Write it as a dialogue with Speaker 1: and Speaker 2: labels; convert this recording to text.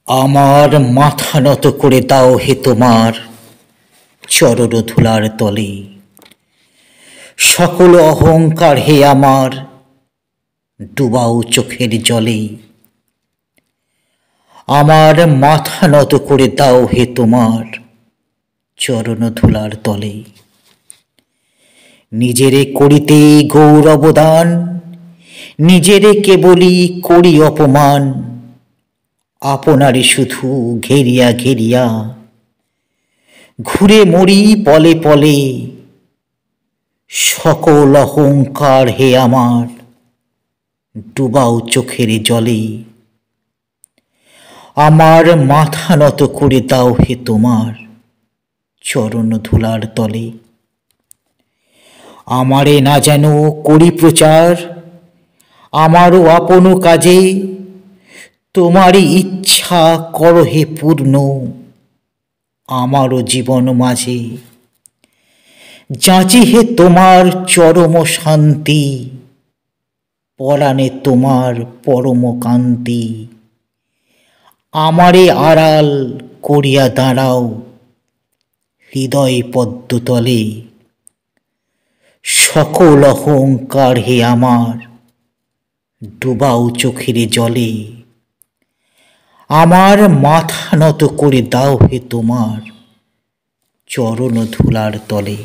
Speaker 1: আমার মাথা নত করে দাও হে তোমার চরণ ধুলার তলে। সকল অহংকার হে আমার ডুবাও চোখের জলে। আমার মাথা নত করে দাও হে তোমার চরণ ধুলার তলে। নিজেরে করিতে গৌরবদান, নিজেরে কেবলই করি অপমান। আপনারে শুধু ঘেরিয়া ঘেরিয়া ঘুরে মরি পলে পলে। সকল অহংকার হে আমার ডুবাও চোখের জলে। আমার মাথা নত করে দাও হে তোমার চরণ ধুলার তলে। আমারে না যেন করি প্রচার আমারও আপন কাজে। তোমারই ইচ্ছা করো হে পূর্ণ আমারও জীবন মাঝে। যাচি হে তোমার চরম শান্তি, পরাণে তোমার পরম কান্তি। আমারে আড়াল করিয়া দাঁড়াও হৃদয় পদ্মতলে। সকল অহংকার হে আমার ডুবাও চোখের জলে। আমার মাথা নত করে দাও হে তোমার চরণ ধুলার তলে।